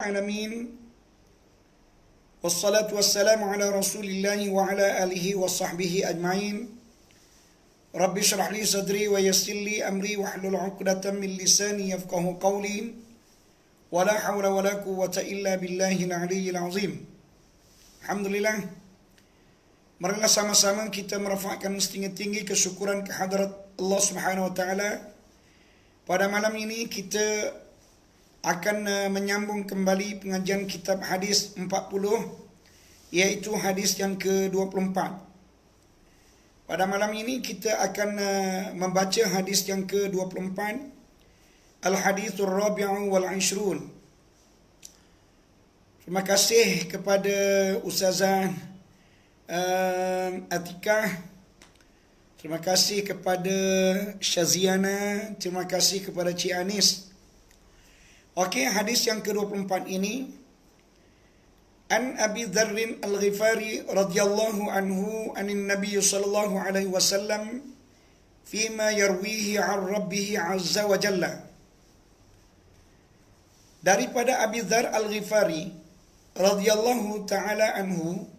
Alamin. Wassalatu wassalamu ala Rasulillahi wa ala alihi wa sahbihi ajma'in. Rabbi shrah li sadri wa yassir li amri wa hlul 'uqdatam min lisani yafqahu qawli. Wa la hawla wa la quwwata illa billahi al-'aliyyil 'azim. Alhamdulillah. Marilah sama-sama kita merafakkan setinggi-tinggi kesyukuran kehadrat Allah Subhanahu wa taala. Pada malam ini kita akan menyambung kembali pengajian kitab hadis 40, iaitu hadis yang ke-24. Pada malam ini kita akan membaca hadis yang ke-24, Al-Hadithur Rabi'u wal 20. Terima kasih kepada Ustazah Atikah, terima kasih kepada Syaziana, terima kasih kepada Cik Anis. Okey, hadis yang ke-24 ini, An Abi Dzarr Al-Ghifari radhiyallahu anhu anin Nabi sallallahu alaihi wasallam fima yarwihi 'an Rabbih 'azza wa jalla. Daripada Abi Dzarr Al-Ghifari radhiyallahu taala anhu,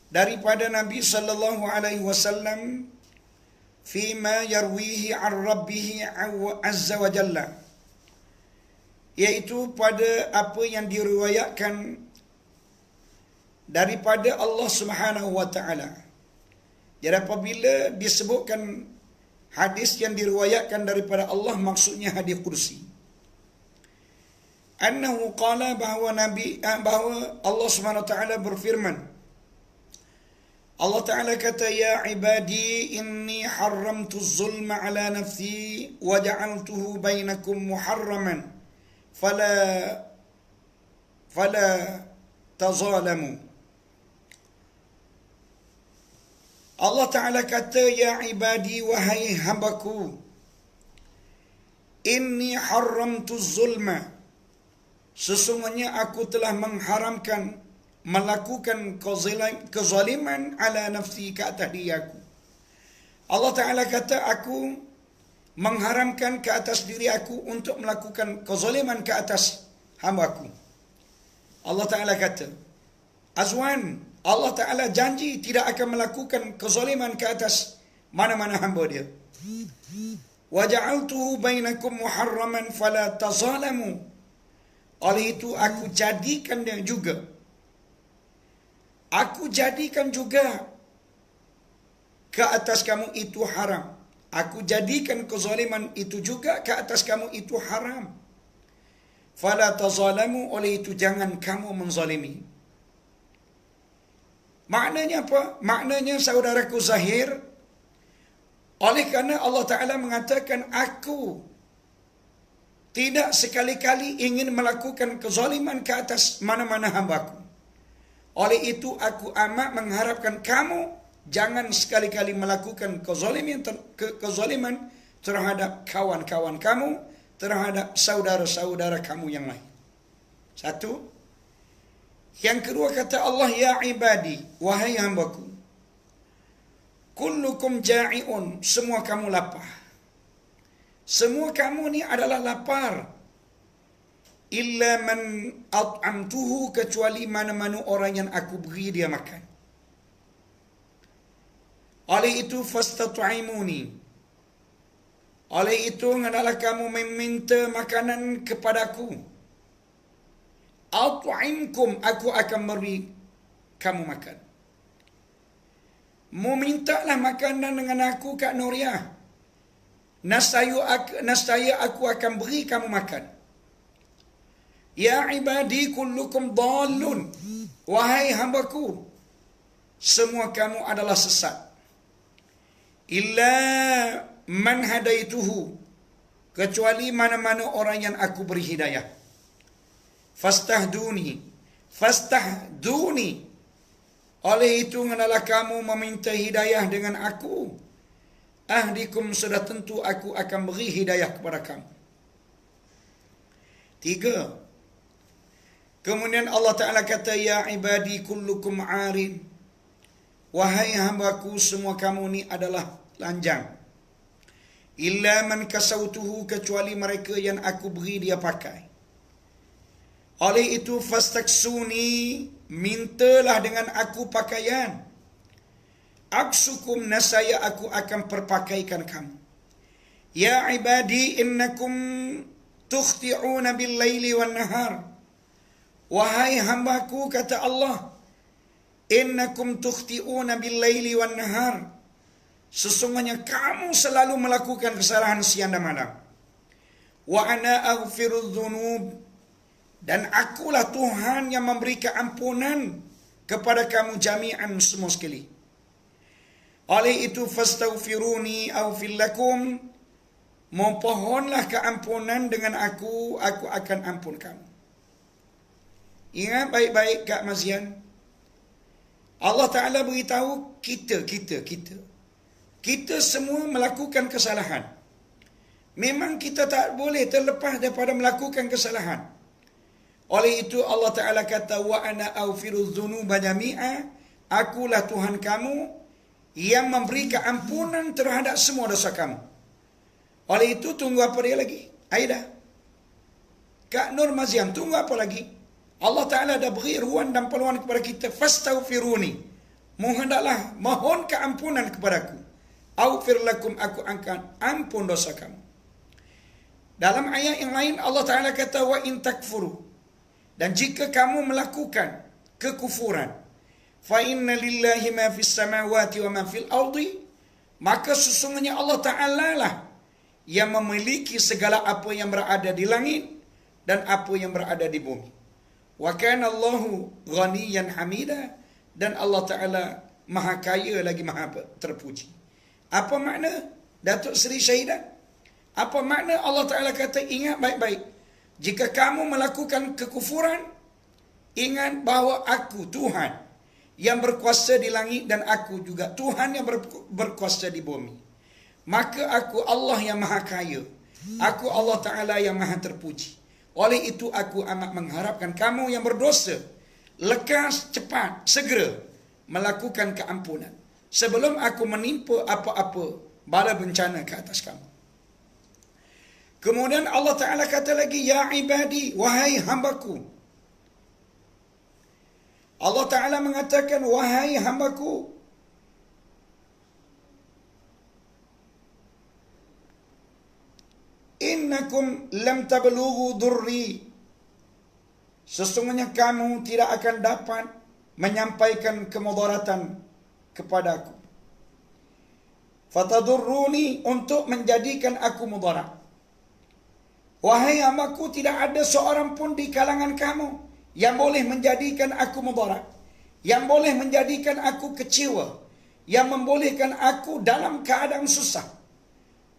daripada Nabi sallallahu alaihi wasallam, fima yarwihi 'an Rabbih 'azza wa jalla, iaitu pada apa yang diriwayatkan daripada Allah Subhanahu wa taala. Jadi apabila disebutkan hadis yang diriwayatkan daripada Allah, maksudnya hadis kursi. Annahu qala, bahawa Allah Subhanahu wa taala berfirman. Allah Ta'ala kata, ya ibadi inni haramtu zulma ala nafsi wa ja'altuhu bainakum muharraman fala tazalamu. Allah Ta'ala kata, ya ibadi, wahai hambaku, inni haramtu zulma, sesungguhnya aku telah mengharamkan melakukan kezaliman ala nafsi, ke atas diri aku. Allah Ta'ala kata, aku mengharamkan ke atas diri aku untuk melakukan kezaliman ke atas hamba aku. Allah Ta'ala kata, Azwan, Allah Ta'ala janji tidak akan melakukan kezaliman ke atas mana-mana hamba dia. Wa ja'altuhu bainakum muharraman fala tazalamu. Oleh itu aku jadikan dia juga, aku jadikan juga ke atas kamu itu haram. Aku jadikan kezaliman itu juga ke atas kamu itu haram. Fala tazalamu, oleh itu jangan kamu menzalimi. Maknanya apa? Maknanya, saudaraku Zahir, oleh kerana Allah Ta'ala mengatakan, aku tidak sekali-kali ingin melakukan kezaliman ke atas mana-mana hamba-Ku. Oleh itu aku amat mengharapkan kamu jangan sekali-kali melakukan kezaliman terhadap kawan-kawan kamu, terhadap saudara-saudara kamu yang lain. Satu. Yang kedua, kata Allah, ya ibadi, wahai hambaku, kullukum ja'iun, semua kamu lapar. Semua kamu ni adalah lapar. Illa man at'amtuhu, kecuali mana-mana orang yang aku beri dia makan. Oleh itu fastat'imuni, oleh itu adalah kamu meminta makanan kepadaku. At'imkum, aku akan beri kamu makan. Memintalah makanan dengan aku, Kak Nuriah. Nascaya aku akan beri kamu makan. Ya ibadi kullukum dhalun, wahai hambaku, semua kamu adalah sesat. Illa man hadaituhu, kecuali mana-mana orang yang aku beri hidayah. Fastahduni, oleh itu hendaklah kamu meminta hidayah dengan aku. Ahdikum, sudah tentu aku akan beri hidayah kepada kamu. Tiga. Kemudian Allah Ta'ala kata, ya ibadi kullukum arin, wahai hambaku, semua kamu ni adalah lanjang. Illa man kasautuhu, kecuali mereka yang aku beri dia pakai. Oleh itu fastaksuni, mintalah dengan aku pakaian. Aksukum, nasaya aku akan perpakaikan kamu. Ya ibadi innakum tukhti'una bil laili wan nahar. Wahai hambaku, kata Allah, innakum tukhti'una bil laili wan nahar. Sesungguhnya kamu selalu melakukan kesalahan siang dan malam. Wa ana aghfirudz dzunub, dan akulah Tuhan yang memberi keampunan kepada kamu jami'an, semua sekali. Oleh itu fastaghfiruni aghfir lakum, mohonlah keampunan dengan aku akan ampun kamu. Ingat baik-baik Kak Mazian, Allah Ta'ala beritahu kita semua melakukan kesalahan. Memang kita tak boleh terlepas daripada melakukan kesalahan. Oleh itu Allah Ta'ala kata, wa ana aghfirudz dzunuba jami'a, akulah Tuhan kamu yang memberi keampunan terhadap semua dosa kamu. Oleh itu tunggu apa dia lagi? Aida, Kak Nur Mazian, tunggu apa lagi? Allah Ta'ala dah beri ruang dan peluang kepada kita. Fastaghfiruni, mohon keampunan kepadaku. Aghfir lakum, aku akan ampun dosa kamu. Dalam ayat yang lain Allah Ta'ala kata, wa in takfuru, dan jika kamu melakukan kekufuran, fa inna lillahi ma fis samawati wa ma fil ardi, maka sesungguhnya Allah Ta'ala lah yang memiliki segala apa yang berada di langit dan apa yang berada di bumi. Wa kana Allahu ghaniyan hamida, dan Allah Ta'ala maha kaya lagi maha terpuji. Apa makna Datuk Seri Syahidah? Apa makna Allah Ta'ala kata, ingat baik-baik, jika kamu melakukan kekufuran, ingat bahawa aku Tuhan yang berkuasa di langit, dan aku juga Tuhan yang berkuasa di bumi. Maka aku Allah yang maha kaya, aku Allah Ta'ala yang maha terpuji. Oleh itu aku amat mengharapkan kamu yang berdosa lekas, cepat, segera melakukan keampunan sebelum aku menimpa apa-apa bala bencana ke atas kamu. Kemudian Allah Ta'ala kata lagi, ya ibadi, wahai hambaku. Allah Ta'ala mengatakan, wahai hambaku, innakum lam tablughu durri, sesungguhnya kamu tidak akan dapat menyampaikan kemudaratan kepadaku. Fatadurruni, untuk menjadikan aku mudarat. Wahai hambaku, tidak ada seorang pun di kalangan kamu yang boleh menjadikan aku mudarat, yang boleh menjadikan aku kecewa, yang membolehkan aku dalam keadaan susah.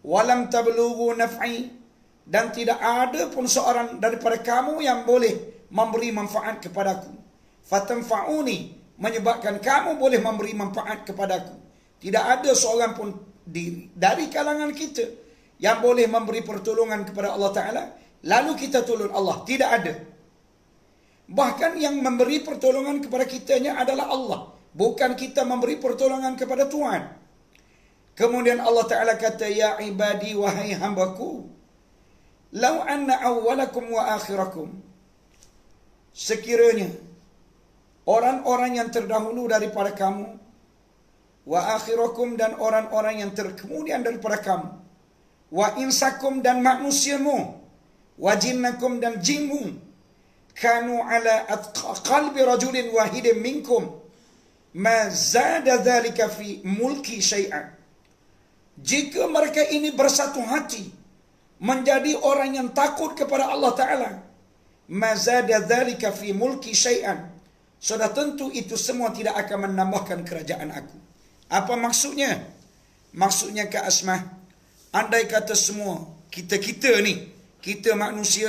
Walam tablughu naf'i, dan tidak ada pun seorang daripada kamu yang boleh memberi manfaat kepadaku. Fatanfa'uni, menyebabkan kamu boleh memberi manfaat kepadaku. Tidak ada seorang pun dari kalangan kita yang boleh memberi pertolongan kepada Allah Ta'ala lalu kita tolong Allah. Tidak ada. Bahkan yang memberi pertolongan kepada kitanya adalah Allah, bukan kita memberi pertolongan kepada Tuhan. Kemudian Allah Ta'ala kata, ya ibadi, wahai hambaku, lau anna awwalakum wa akhirakum, sekiranya orang-orang yang terdahulu daripada kamu, wa akhirakum, dan orang-orang yang terkemudian daripada kamu, wa insakum, dan manusiamu, wa jinnakum, dan jinmu, kanu ala qalbi rajulin wahidin minkum, ma zada dhalika fi mulki syai'an. Jika mereka ini bersatu hati menjadi orang yang takut kepada Allah Ta'ala, ma zada dhalika fi mulki syai'an, sudah tentu itu semua tidak akan menambahkan kerajaan aku. Apa maksudnya? Maksudnya Kak Asmah, andai kata semua kita ni, kita manusia,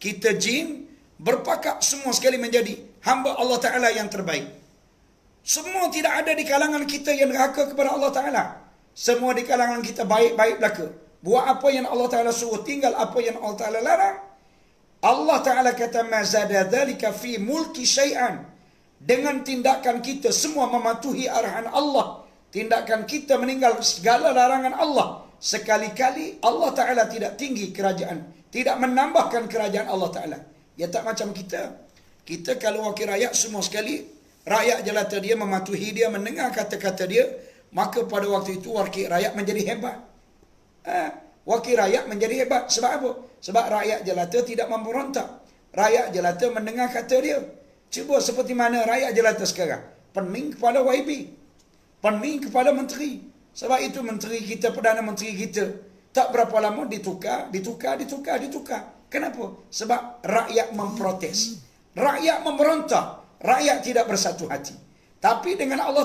kita jin, berpakat semua sekali menjadi hamba Allah Ta'ala yang terbaik. Semua tidak ada di kalangan kita yang neraka kepada Allah Ta'ala. Semua di kalangan kita baik-baik belaka. Buat apa yang Allah Ta'ala suruh, tinggal apa yang Allah Ta'ala larang. Allah Ta'ala kata, ma zada dhalika fi mulki syai'an. Dengan tindakan kita semua mematuhi arahan Allah, tindakan kita meninggal segala larangan Allah, sekali-kali Allah Ta'ala tidak tinggi kerajaan, tidak menambahkan kerajaan Allah Ta'ala. Ya tak macam kita. Kita kalau wakil rakyat semua sekali, rakyat jelata dia mematuhi dia, mendengar kata-kata dia, maka pada waktu itu wakil rakyat menjadi hebat. Wakil rakyat menjadi hebat. Sebab apa? Sebab rakyat jelata tidak memberontak. Rakyat jelata mendengar kata dia. Cuba seperti mana rakyat jelata sekarang. Pening kepada YB. Pening kepada menteri. Sebab itu menteri kita, Perdana Menteri kita, tak berapa lama ditukar. Kenapa? Sebab rakyat memprotes. Rakyat memberontak. Rakyat tidak bersatu hati. Tapi dengan Allah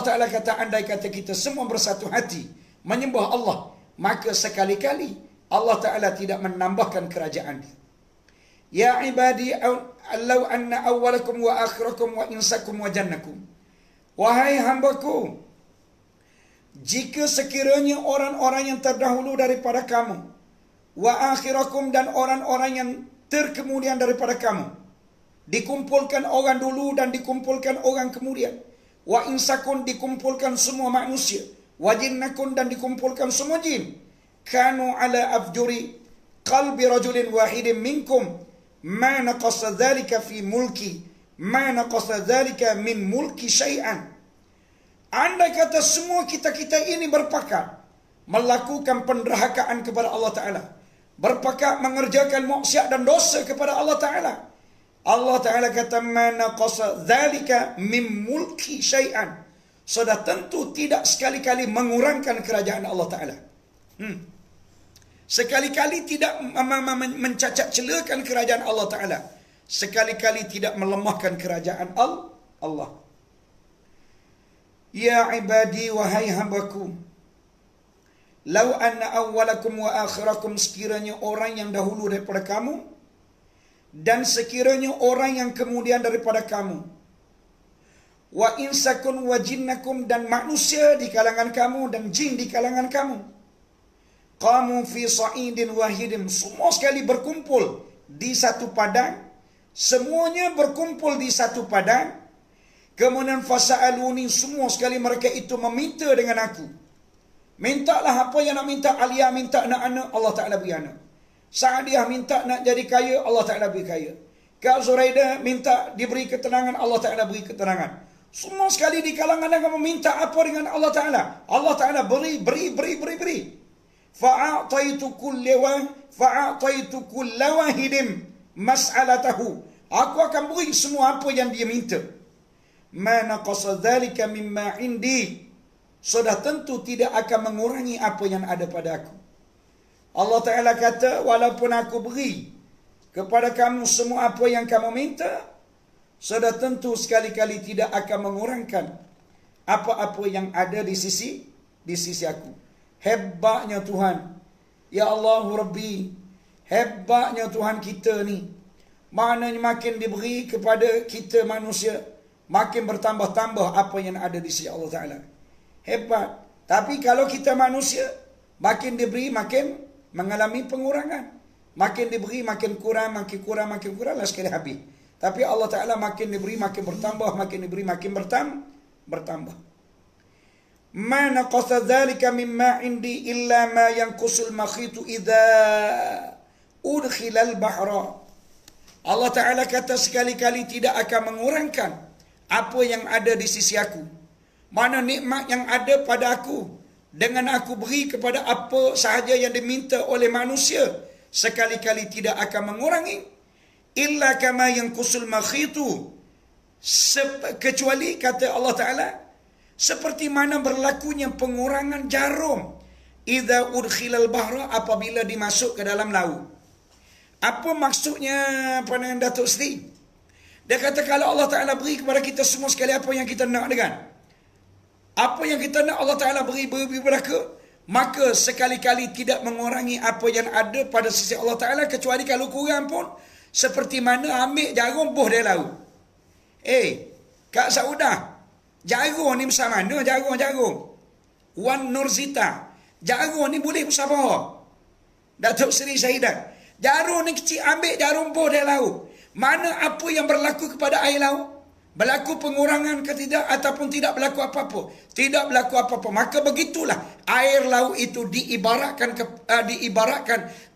Ta'ala kata, andai kata kita semua bersatu hati menyembah Allah, maka sekali-kali Allah Ta'ala tidak menambahkan kerajaan dia. Ya ibadi, law anna awwalakum wa akhirakum wa insakum wa jannakum. Wahai hambaku, jika sekiranya orang-orang yang terdahulu daripada kamu, wa akhirakum, dan orang-orang yang terkemudian daripada kamu, dikumpulkan orang dulu dan dikumpulkan orang kemudian, wa insakun, dikumpulkan semua manusia, wa jinnakun, dan dikumpulkan semua jin, kanu ala afjuri qalbi rajulin wahidin minkum, ma naqasa dhalika fi mulki, ma naqasa dhalika min mulki syai'an. Andai kata semua kita-kita ini berpakat melakukan penderhakaan kepada Allah Ta'ala, berpakat mengerjakan maksiat dan dosa kepada Allah Ta'ala, Allah Ta'ala kata, ma naqasa dhalika min mulki syai'an. Sudah tentu tidak sekali-kali mengurangkan kerajaan Allah Ta'ala. Sekali-kali tidak mencacat celakan kerajaan Allah Ta'ala. Sekali-kali tidak melemahkan kerajaan Allah. Ya ibadi, wahai hambaku, law anna awwalakum wa akhirakum, sekiranya orang yang dahulu daripada kamu dan sekiranya orang yang kemudian daripada kamu, wa insakun wa jinnakum, dan manusia di kalangan kamu dan jin di kalangan kamu, qamu fi sa'idin wahidin, semua sekali berkumpul di satu padang, semuanya berkumpul di satu padang, kemudian fasa'aluni, semua sekali mereka itu meminta dengan aku. Mintalah apa yang nak minta. Aliyah minta nak anak, Allah Ta'ala beri anak. Sa'adiyah minta nak jadi kaya, Allah Ta'ala beri kaya. Kak Zuraida minta diberi ketenangan, Allah Ta'ala beri ketenangan. Semua sekali di kalangan yang meminta apa dengan Allah Ta'ala, Allah Ta'ala beri. Fa'ataitu kulla wahidin mas'alatahu, aku akan beri semua apa yang dia minta. Ma naqasa dhalika mimma indi, sudah tentu tidak akan mengurangi apa yang ada pada aku. Allah Ta'ala kata, walaupun aku beri kepada kamu semua apa yang kamu minta, sudah tentu sekali-kali tidak akan mengurangkan apa-apa yang ada di sisi aku. Hebatnya Tuhan. Ya Allah Rabbi, hebatnya Tuhan kita ni. Maknanya makin diberi kepada kita manusia, makin bertambah-tambah apa yang ada di sisi Allah Ta'ala. Hebat. Tapi kalau kita manusia, makin diberi makin mengalami pengurangan. Makin diberi makin kurang, lah sekali habis. Tapi Allah Ta'ala makin diberi makin bertambah, makin diberi makin bertambah. Ma naqasa dhalika mimma indi illa ma yanqusul makhitu idza udkhilal bahra. Allah Ta'ala kata, sekali-kali tidak akan mengurangkan apa yang ada di sisi aku. Mana nikmat yang ada pada aku, dengan aku beri kepada apa sahaja yang diminta oleh manusia, sekali-kali tidak akan mengurangi. Illa kama yanqusul makhitu, kecuali kata Allah Ta'ala, seperti mana berlakunya pengurangan jarum idza udkhilal bahra, apabila dimasuk ke dalam laut. Apa maksudnya pandangan Datuk Seri? Dia kata, kalau Allah Ta'ala beri kepada kita semua sekali apa yang kita nak dengan, apa yang kita nak Allah Ta'ala beri beraka, maka sekali-kali tidak mengurangi apa yang ada pada sisi Allah Ta'ala, kecuali kalau kurang pun seperti mana ambil jarum buh dari laut. Kak Saudah, jarum ni besar mana jarum? Wan Nurzita, jarum ni boleh besar bawah. Datuk Seri Syahidat, jarum ni kecil, ambil jarum buh dari laut. Mana apa yang berlaku kepada air laut? Berlaku pengurangan ke tidak, ataupun tidak berlaku apa-apa? Tidak berlaku apa-apa. Maka begitulah air laut itu diibaratkan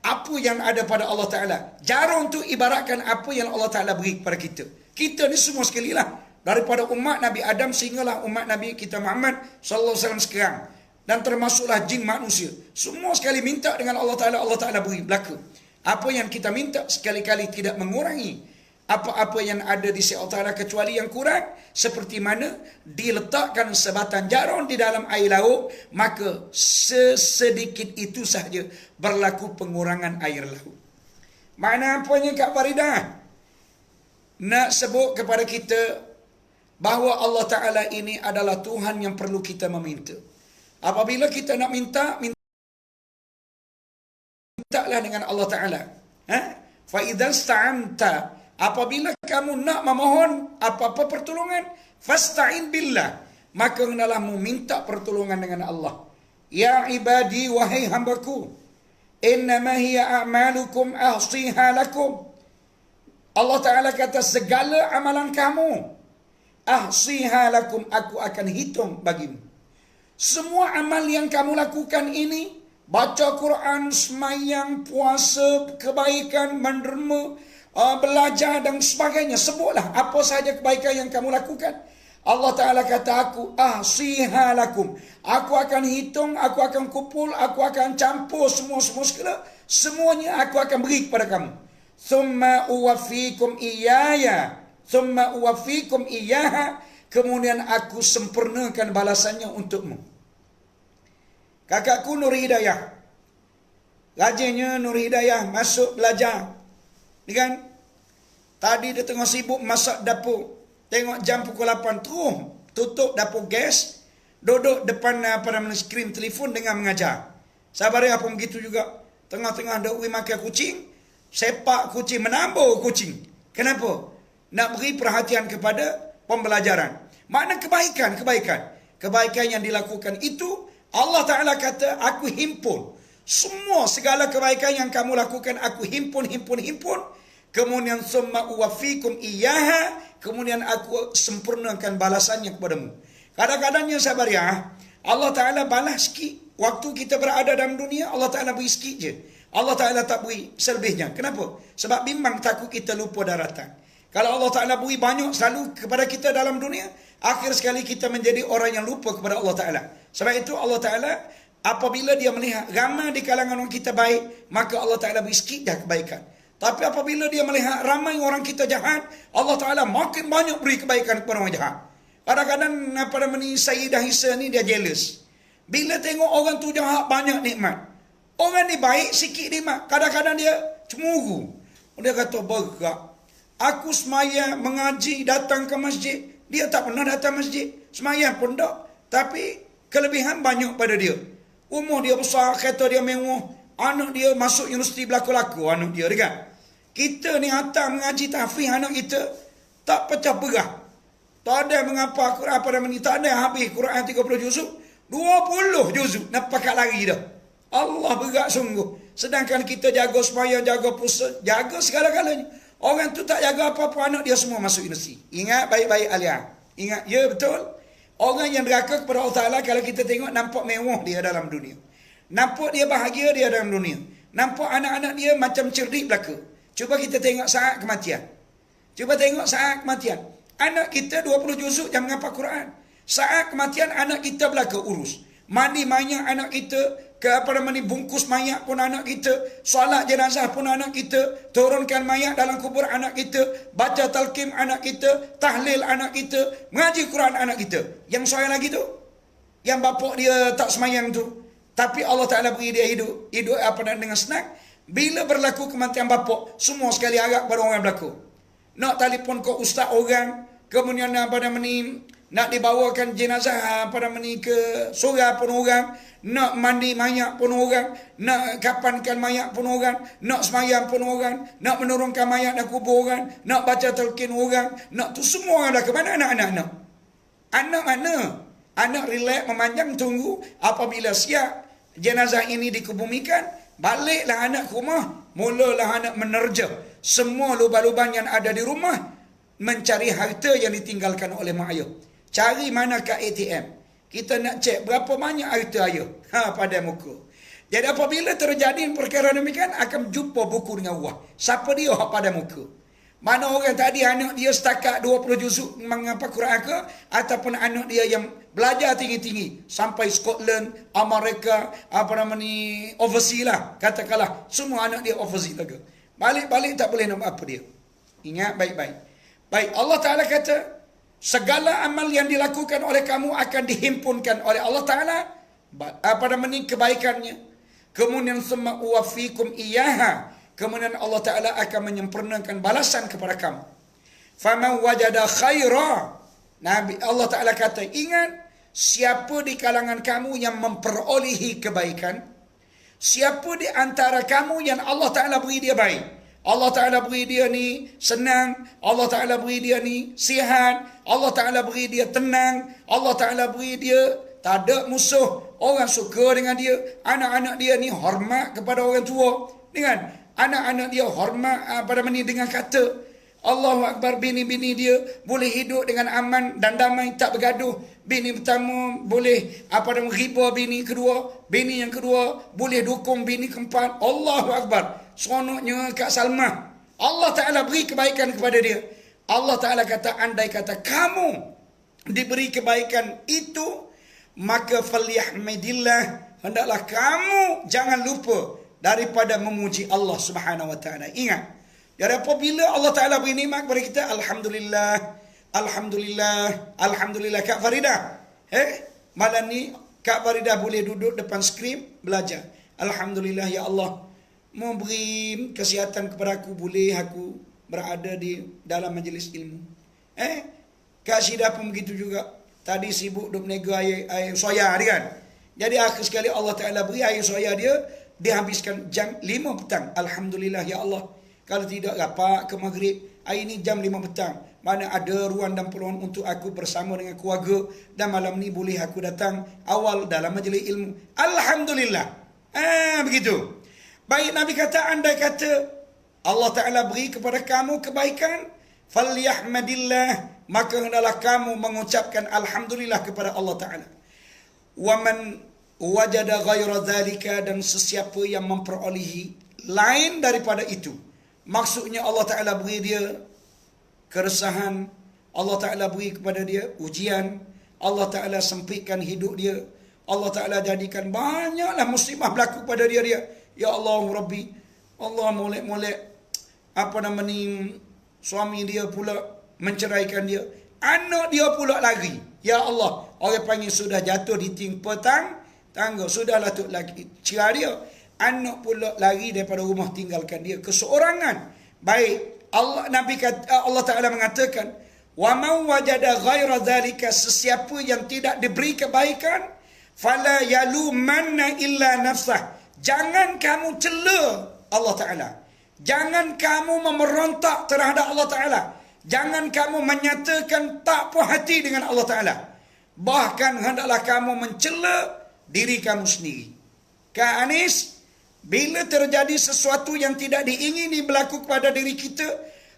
apa yang ada pada Allah Ta'ala. Jarum tu ibaratkan apa yang Allah Ta'ala beri kepada kita. Kita ni semua sekali lah, daripada umat Nabi Adam sehinggalah umat Nabi kita Muhammad sallallahu alaihi wasallam sekarang, dan termasuklah jin manusia, semua sekali minta dengan Allah Ta'ala, Allah Ta'ala beri berlaku. Apa yang kita minta sekali-kali tidak mengurangi apa-apa yang ada di sisi Allah Ta'ala, kecuali yang kurang, seperti mana diletakkan sebatang jarum di dalam air laut, maka sesedikit itu sahaja berlaku pengurangan air laut. Mana apanya Kak Faridah? Nak sebut kepada kita bahawa Allah Ta'ala ini adalah Tuhan yang perlu kita meminta. Apabila kita nak mintalah dengan Allah Ta'ala. Fa idzal sta'anta, apabila kamu nak memohon apa-apa pertolongan, fasta'in billah, maka hendaklah meminta pertolongan dengan Allah. Ya ibadi, wahai hambaku, innama hiya a'malukum ahsiha lakum. Allah Ta'ala kata, segala amalan kamu, ahsiha lakum, aku akan hitung bagimu. Semua amal yang kamu lakukan ini, baca Quran, semayang, puasa, kebaikan, menderma, belajar dan sebagainya, sebutlah apa sahaja kebaikan yang kamu lakukan. Allah Ta'ala kata, aku ahsiha lakum, aku akan hitung, aku akan kumpul, aku akan campur semua segala, semuanya aku akan beri kepada kamu. Thumma uwafikum iyaya, thumma uwafikum iyaha, kemudian aku sempurnakan balasannya untukmu. Kakakku Nur Hidayah, rajinnya Nur Hidayah masuk belajar. Ni kan, tadi dia tengah sibuk masak dapur, tengok jam pukul 8, terus tutup dapur gas, duduk depan skrin telefon dengan mengajar. Sabar ya, pun begitu juga. Tengah-tengah dia makan kucing, sepak kucing, menambah kucing. Kenapa? Nak beri perhatian kepada pembelajaran. Makna kebaikan yang dilakukan itu, Allah Ta'ala kata, aku himpun semua segala kebaikan yang kamu lakukan, aku himpun. Kemudian summa uwafikum iyaha, kemudian aku sempurnakan balasannya kepadamu. Kadang-kadangnya sabar ya, Allah Ta'ala balas sikit. Waktu kita berada dalam dunia, Allah Ta'ala beri sikit je. Allah Ta'ala tak beri selebihnya. Kenapa? Sebab bimbang takut kita lupa daratan. Kalau Allah Ta'ala beri banyak selalu kepada kita dalam dunia, akhir sekali kita menjadi orang yang lupa kepada Allah Ta'ala. Sebab itu Allah Ta'ala, apabila dia melihat ramai di kalangan orang kita baik, maka Allah Ta'ala beri sikit dah kebaikan. Tapi apabila dia melihat ramai orang kita jahat, Allah Ta'ala makin banyak beri kebaikan kepada orang jahat. Kadang-kadang pada Sayyidah Hisa ni dia jealous. Bila tengok orang tu jahat banyak nikmat, orang ni baik sikit nikmat, kadang-kadang dia cemburu. Dia kata, berat, aku semaya mengaji, datang ke masjid, dia tak pernah datang masjid. Semaya pun tak, tapi kelebihan banyak pada dia. Umur dia besar, kereta dia mewah, anak dia masuk universiti berlaku-laku, anak dia kan. Kita ni hantar mengaji tahfiz anak kita, tak pecah berah. Tak ada mengapa Quran pada menit, tak ada habis Quran 30 juzuk, 20 juzuk, nak pakat lari dah. Allah berat sungguh. Sedangkan kita jaga sembahyang, jaga puasa, jaga segala-galanya. Orang tu tak jaga apa-apa, anak dia semua masuk universiti. Ingat baik-baik Alia. Ingat, ya betul. Orang yang deraka kepada Allah Ta'ala, kalau kita tengok, nampak mewah dia dalam dunia. Nampak dia bahagia dia dalam dunia. Nampak anak-anak dia macam cerdik belaka. Cuba kita tengok saat kematian. Anak kita 20 juzuk jam menghafal Quran. Saat kematian anak kita belaka urus. Mandi mayat anak kita, bungkus mayat pun anak kita, solat jenazah pun anak kita, turunkan mayat dalam kubur anak kita, baca talqim anak kita, tahlil anak kita, mengaji Quran anak kita. Yang soal lagi tu, yang bapak dia tak semayang tu, tapi Allah Ta'ala beri dia hidup dengan senang. Bila berlaku kematian bapak, semua sekali harap pada orang berlaku. Nak telefon ke ustaz orang, kemudian nak dibawakan jenazah ke surga pun orang, nak mandi mayat pun orang, nak kapankan mayat pun orang, nak semayang pun orang, nak menurunkan mayat dan kubur orang, nak baca talqin orang, nak tu semua orang dah ke mana anak-anak? Anak mana? Anak relax memanjang tunggu apabila siap jenazah ini dikebumikan, baliklah anak ke rumah, mulalah anak menerja semua lubang-lubang yang ada di rumah. mencari harta yang ditinggalkan oleh mak ayah. Cari mana kat ATM. Kita nak cek berapa banyak harta ayah pada muka. Jadi apabila terjadi perkara demikian, akan jumpa buku dengan Allah. Siapa dia pada muka? Mana orang tadi anak dia setakat 20 juzuk menghafal Quran ke, ataupun anak dia yang belajar tinggi-tinggi sampai Scotland, Amerika, overseas lah, katakanlah semua anak dia overseas lah ke. Balik-balik tak boleh nak apa dia. Ingat baik-baik. Baik, Allah Ta'ala kata, segala amal yang dilakukan oleh kamu akan dihimpunkan oleh Allah Ta'ala kebaikannya. Kemudian summa uwafikum iyaha. Kemudian Allah Ta'ala akan menyempurnakan balasan kepada kamu. Faman wajada khaira. Nabi Allah Ta'ala kata, ingat, siapa di kalangan kamu yang memperolehi kebaikan, siapa di antara kamu yang Allah Ta'ala beri dia baik, Allah Ta'ala beri dia ni senang, Allah Ta'ala beri dia ni sihat, Allah Ta'ala beri dia tenang, Allah Ta'ala beri dia tak ada musuh, orang suka dengan dia, anak-anak dia ni hormat kepada orang tua, dengan anak-anak dia hormat dengan kata Allahu Akbar. Bini-bini dia boleh hidup dengan aman dan damai, tak bergaduh. Bini pertama boleh riba bini kedua, bini yang kedua boleh dukung bini keempat. Allahu Akbar. Seronoknya Kak Salmah. Allah Ta'ala beri kebaikan kepada dia. Allah Ta'ala kata, andai kata kamu diberi kebaikan itu, maka falyahmidillah, hendaklah kamu jangan lupa daripada memuji Allah Subhanahu wa Ta'ala. Ingat, jadi apabila Allah Ta'ala beri nikmat kepada kita, alhamdulillah, alhamdulillah, alhamdulillah. Kak Faridah, malam ni Kak Faridah boleh duduk depan skrin belajar. Alhamdulillah, ya Allah, mau beri kesihatan kepada aku, boleh aku berada di dalam majlis ilmu. Kak Syidah pun begitu juga. Tadi sibuk duk menega air soya dia kan. Jadi akhir sekali Allah Ta'ala beri air soya dia, dihabiskan jam 5 petang. Alhamdulillah, ya Allah. Kalau tidak rapat ke maghrib, hari ini jam 5 petang. Mana ada ruang dan peluang untuk aku bersama dengan keluarga. Dan malam ni boleh aku datang awal dalam majlis ilmu. Alhamdulillah. Begitu. Baik, Nabi kata, andai kata Allah Ta'ala beri kepada kamu kebaikan, falyahmadillah, maka hendaklah kamu mengucapkan alhamdulillah kepada Allah Ta'ala. Waman wajada ghaira dzalika, dan sesiapa yang memperolehi lain daripada itu, maksudnya Allah Ta'ala beri dia keresahan, Allah Ta'ala beri kepada dia ujian, Allah Ta'ala sempitkan hidup dia, Allah Ta'ala jadikan banyaklah musibah berlaku pada dia. Ya Allah Rabbi, Allah molek-molek suami dia pula menceraikan dia, anak dia pula lari. Ya Allah, orang panggil sudah jatuh di timpa tangga, sudahlah tu lagi cerai dia, anak pula lari daripada rumah, tinggalkan dia keseorangan. Baik, Allah Ta'ala mengatakan, wa man wajada ghaira dzalika, sesiapa yang tidak diberi kebaikan, fala yalumanna illa nafsah, jangan kamu cela Allah Ta'ala, jangan kamu memerontak terhadap Allah Ta'ala, jangan kamu menyatakan tak puas hati dengan Allah Ta'ala, bahkan hendaklah kamu mencela diri kamu sendiri. Kak Anis, bila terjadi sesuatu yang tidak diingini berlaku kepada diri kita,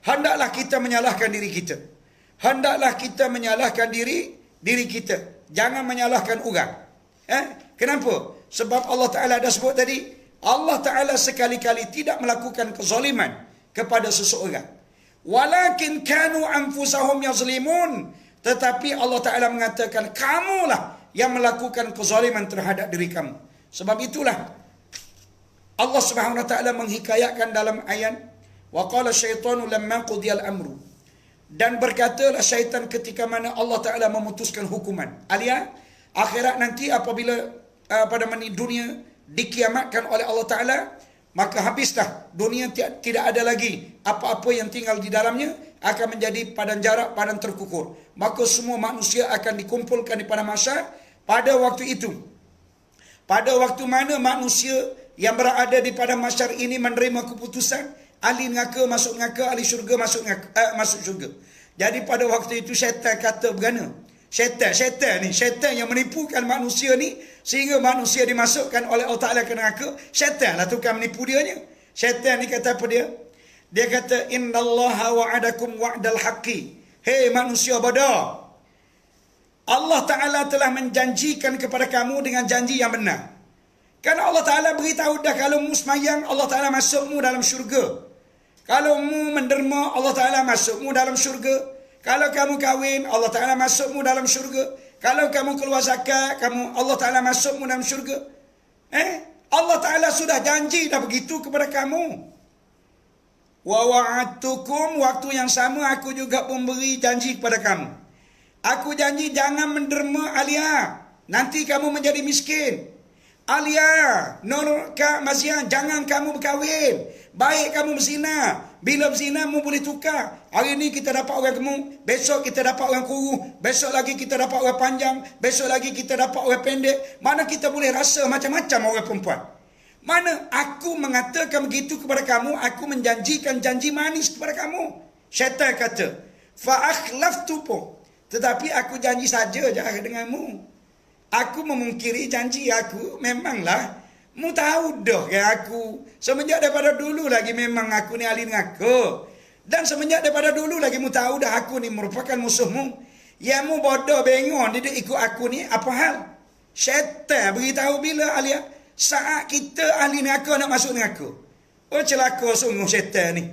hendaklah kita menyalahkan diri kita. Hendaklah kita menyalahkan diri kita. Jangan menyalahkan orang. Kenapa? Sebab Allah Ta'ala dah sebut tadi, Allah Ta'ala sekali-kali tidak melakukan kezaliman kepada seseorang. Walakin kanu anfusahum yazlimun, tetapi Allah Ta'ala mengatakan, kamulah yang melakukan kezaliman terhadap diri kamu. Sebab itulah Allah Subhanahu wa Ta'ala menghikayatkan dalam ayat, wa qala syaitanu lamma qudiyal amru, dan berkatalah syaitan ketika mana Allah Ta'ala memutuskan hukuman, alias akhirat nanti apabila dunia dikiamatkan oleh Allah Ta'ala, maka habislah dunia, tidak ada lagi apa-apa yang tinggal di dalamnya, akan menjadi padang jarak, padang terkukur. Maka semua manusia akan dikumpulkan di padang mahsyar pada waktu itu. Pada waktu mana manusia yang berada di padang mahsyar ini menerima keputusan, ahli neraka masuk neraka, ahli syurga masuk syurga. Jadi pada waktu itu syaitan kata bergana. Syaitan yang menipukan manusia ni sehingga manusia dimasukkan oleh Allah Ta'ala ke neraka. Syaitan lah tukang menipu dia ni. Syaitan ni kata apa dia? Dia kata, innallaha wa'adakum wa'dal haqqi. Hei manusia bodoh, Allah Ta'ala telah menjanjikan kepada kamu dengan janji yang benar. Karena Allah Ta'ala beritahu dah, kalau mu semayang, Allah Ta'ala masukmu dalam syurga. Kalau mu menderma, Allah Ta'ala masukmu dalam syurga. Kalau kamu kahwin, Allah Ta'ala masukmu dalam syurga. Kalau kamu keluar zakat, Allah Ta'ala masukmu dalam syurga. Allah Ta'ala sudah janji dah begitu kepada kamu. Wa wa'adtukum, waktu yang sama aku juga memberi janji kepada kamu. Aku janji jangan menderma Alia, nanti kamu menjadi miskin. Alia, Nurka Mazian, jangan kamu berkahwin. Baik kamu berzina. Bila berzina, mu boleh tukar. Hari ni kita dapat orang gemuk, besok kita dapat orang kuru, besok lagi kita dapat orang panjang, besok lagi kita dapat orang pendek. Mana kita boleh rasa macam-macam orang perempuan. Mana aku mengatakan begitu kepada kamu, aku menjanjikan janji manis kepada kamu. Syaitan kata, fa'akhlaftukum, tetapi aku janji saja denganmu. Aku memungkiri janji aku. Memanglah mu tahu dah kan aku. Semenjak daripada dulu lagi memang aku ni ahli neraka. Dan semenjak daripada dulu lagi mu tahu dah aku ni merupakan musuhmu. Yang mu bodoh bengong dia ikut aku ni apa hal? Syaitan beritahu bila Alia, saat kita ahli neraka nak masuk neraka. Oh celaka sungguh syaitan ni.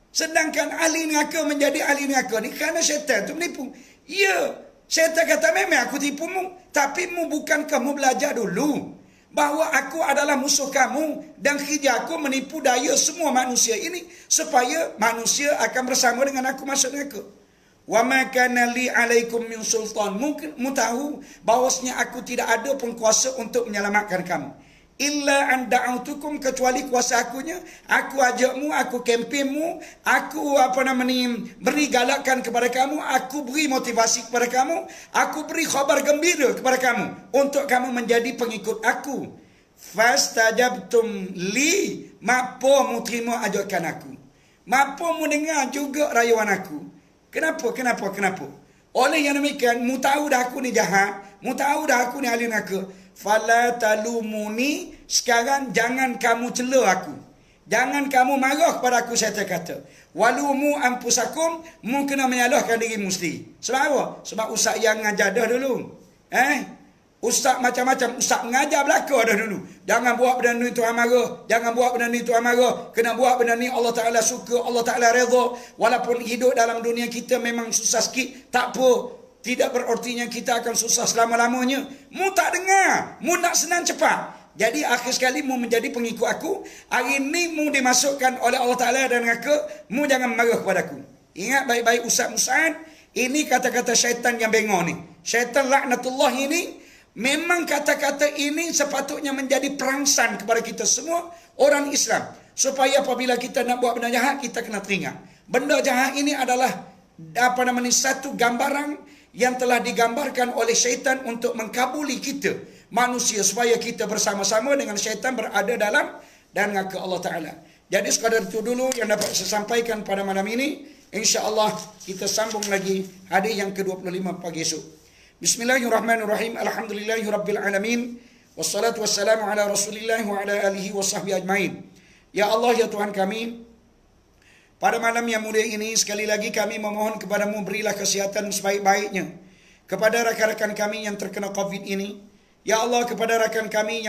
Sedangkan ahli neraka menjadi ahli neraka ni kerana syaitan tu menipu. Ya, syaitan kata memang aku tipumu, tapi mu bukan kamu belajar dulu bahawa aku adalah musuh kamu dan kerja aku menipu daya semua manusia ini supaya manusia akan bersama dengan aku masuk neraka. Wa ma kana li alaikum min sultan. Mu tahu bahawasanya aku tidak ada pengkuasa untuk menyelamatkan kamu. Illa an da'autukum, kecuali kuasa akunya. Aku ajakmu, aku kempenmu, aku beri galakkan kepada kamu, aku beri motivasi kepada kamu, aku beri khabar gembira kepada kamu untuk kamu menjadi pengikut aku. Fastajabtum li, mampu mu terima ajakan aku, mampu mu dengar juga rayuan aku. Kenapa? Oleh yang demikian, mu tahu dah aku ni jahat, mu tahu dah aku ni ahli neraka. Fala talumuni, sekarang jangan kamu cela aku, jangan kamu marah kepada aku. Saya kata walumu anfusakum, mu kena menyalahkan dirimu sendiri. Sebab apa? Sebab ustaz yang ngajar dah dulu. Ustaz macam-macam, ustaz mengajar belaka dah dulu. Jangan buat benda ni Tuhan marah, jangan buat benda ni Tuhan marah, kena buat benda ni Allah Ta'ala suka, Allah Ta'ala redha. Walaupun hidup dalam dunia kita memang susah sikit, tak apa, tidak berartinya kita akan susah selama-lamanya. Mu tak dengar, mu nak senang cepat. Jadi akhir sekali mu menjadi pengikut aku. Hari ni mu dimasukkan oleh Allah Ta'ala dan neraka. Mu jangan marah kepada aku. Ingat baik-baik Ustaz Musa'ad, ini kata-kata syaitan yang bengong ni. Syaitan laknatullah ini, memang kata-kata ini sepatutnya menjadi perangsang kepada kita semua orang Islam. Supaya apabila kita nak buat benda jahat, kita kena teringat. Benda jahat ini adalah satu gambaran yang telah digambarkan oleh syaitan untuk mengkabuli kita manusia supaya kita bersama-sama dengan syaitan berada dalam dan neraka Allah Ta'ala. Jadi sekadar itu dulu yang dapat saya sampaikan pada malam ini. InsyaAllah kita sambung lagi hadis yang ke-25 pagi esok. Bismillahirrahmanirrahim. Alhamdulillahirrabbilalamin. Wassalatu wassalamu ala rasulillah wa ala alihi wa sahbihi ajma'in. Ya Allah, ya Tuhan kami, pada malam yang mulia ini sekali lagi kami memohon kepadamu, berilah kesihatan sebaik-baiknya kepada rakan-rakan kami yang terkena COVID ini. Ya Allah, kepada rakan kami yang